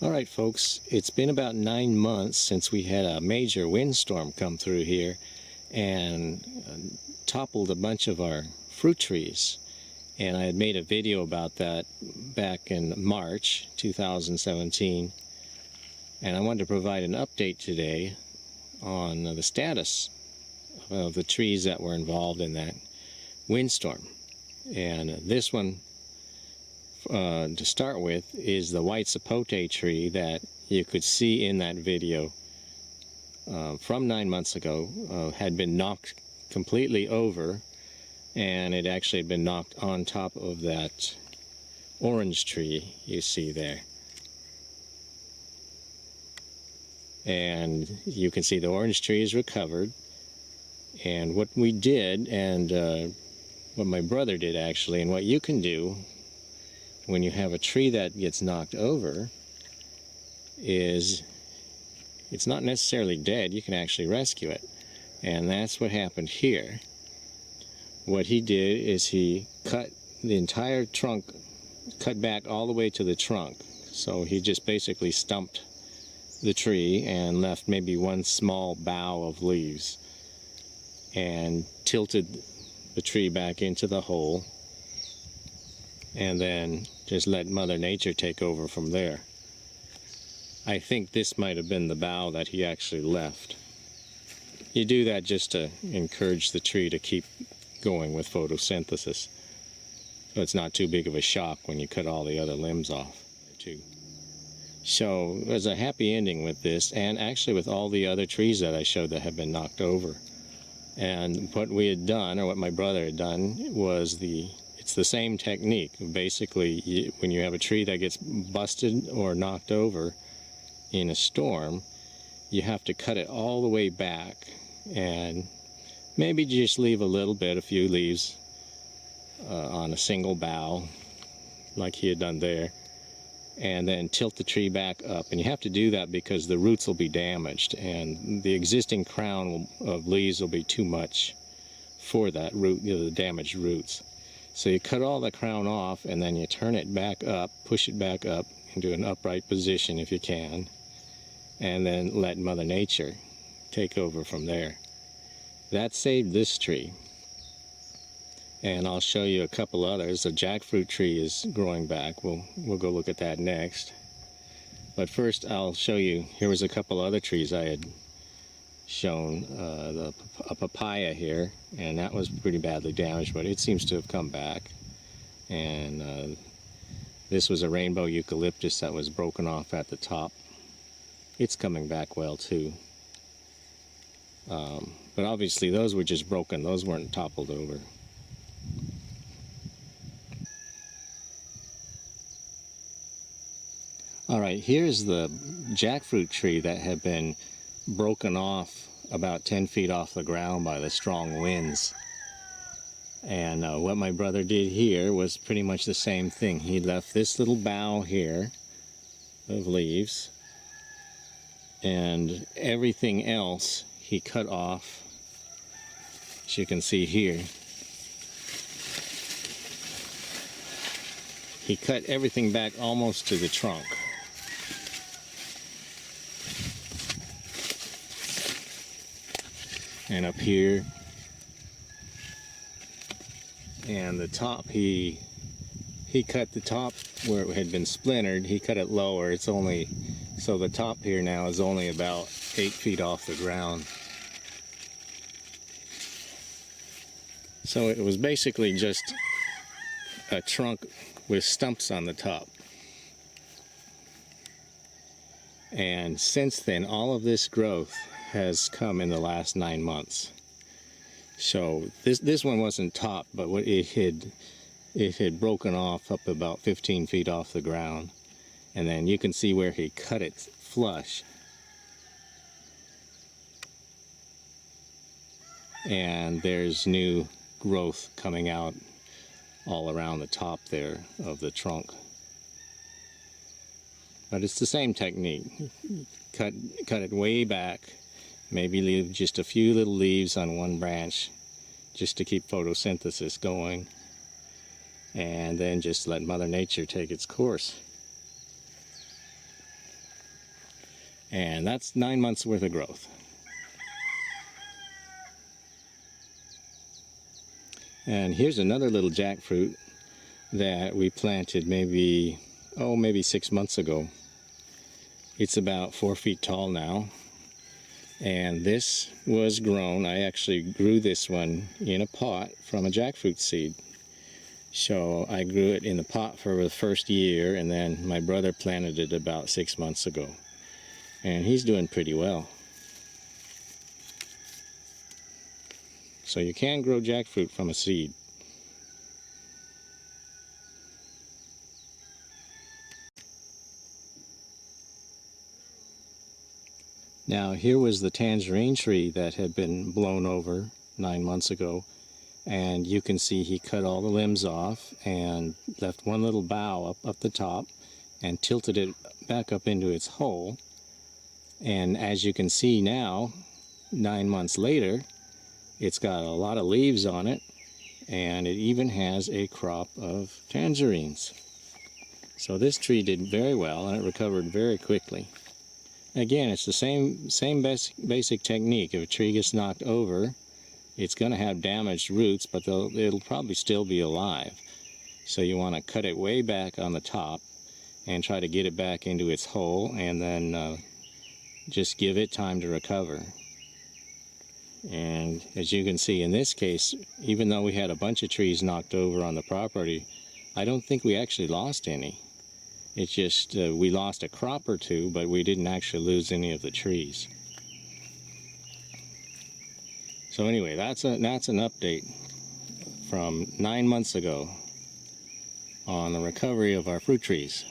Alright folks, it's been about 9 months since we had a major windstorm come through here and toppled a bunch of our fruit trees. And I had made a video about that back in March 2017. And I wanted to provide an update today on the status of the trees that were involved in that windstorm. And this one, to start with, is the white sapote tree that you could see in that video from 9 months ago. Had been knocked completely over, and it actually had been knocked on top of that orange tree you see there. And you can see the orange tree is recovered. And what we did, and what my brother did actually, and what you can do when you have a tree that gets knocked over, is it's not necessarily dead. You can actually rescue it. And that's what happened here. What he did is he cut the entire trunk, cut back all the way to the trunk. So he just basically stumped the tree and left maybe one small bough of leaves and tilted the tree back into the hole, and then just let Mother Nature take over from there. I think this might have been the bough that he actually left. You do that just to encourage the tree to keep going with photosynthesis, so it's not too big of a shock when you cut all the other limbs off too. So there's a happy ending with this, and actually with all the other trees that I showed that have been knocked over. And what we had done, or what my brother had done, was it's the same technique. Basically, when you have a tree that gets busted or knocked over in a storm, you have to cut it all the way back, and maybe just leave a few leaves on a single bough, like he had done there, and then tilt the tree back up. And you have to do that because the roots will be damaged, and the existing crown of leaves will be too much for that root, the damaged roots. So you cut all the crown off, and then you turn it back up, push it back up into an upright position if you can, and then let Mother Nature take over from there. That saved this tree. And I'll show you a couple others. The jackfruit tree is growing back. We'll go look at that next. But first I'll show you, here was a couple other trees I had shown. A papaya here, and that was pretty badly damaged, but it seems to have come back. And this was a rainbow eucalyptus that was broken off at the top. It's coming back well too. But obviously those were just broken. Those weren't toppled over. Alright, here's the jackfruit tree that had been broken off about 10 feet off the ground by the strong winds. And what my brother did here was pretty much the same thing. He left this little bough here of leaves, and everything else he cut off, as you can see here. He cut everything back almost to the trunk. And up here, and the top, he cut the top where it had been splintered. He cut it lower. It's only, so the top here now is only about 8 feet off the ground. So it was basically just a trunk with stumps on the top. And since then, all of this growth has come in the last 9 months. So this one wasn't topped, but what it had broken off up about 15 feet off the ground. And then you can see where he cut it flush. And there's new growth coming out all around the top there of the trunk. But it's the same technique. Cut it way back, maybe leave just a few little leaves on one branch just to keep photosynthesis going, and then just let Mother Nature take its course. And that's 9 months worth of growth. And here's another little jackfruit that we planted maybe 6 months ago. It's about 4 feet tall now. And this was grown. I actually grew this one in a pot from a jackfruit seed. So I grew it in the pot for the first year, and then my brother planted it about 6 months ago. And he's doing pretty well. So you can grow jackfruit from a seed. Now here was the tangerine tree that had been blown over 9 months ago, and you can see he cut all the limbs off and left one little bough up the top and tilted it back up into its hole. And as you can see now, 9 months later, it's got a lot of leaves on it, and it even has a crop of tangerines. So this tree did very well, and it recovered very quickly. Again, it's the same basic technique. If a tree gets knocked over, it's going to have damaged roots, but it'll probably still be alive. So you want to cut it way back on the top and try to get it back into its hole, and then just give it time to recover. And as you can see in this case, even though we had a bunch of trees knocked over on the property, I don't think we actually lost any. It's just we lost a crop or two, but we didn't actually lose any of the trees. So anyway, that's an update from 9 months ago on the recovery of our fruit trees.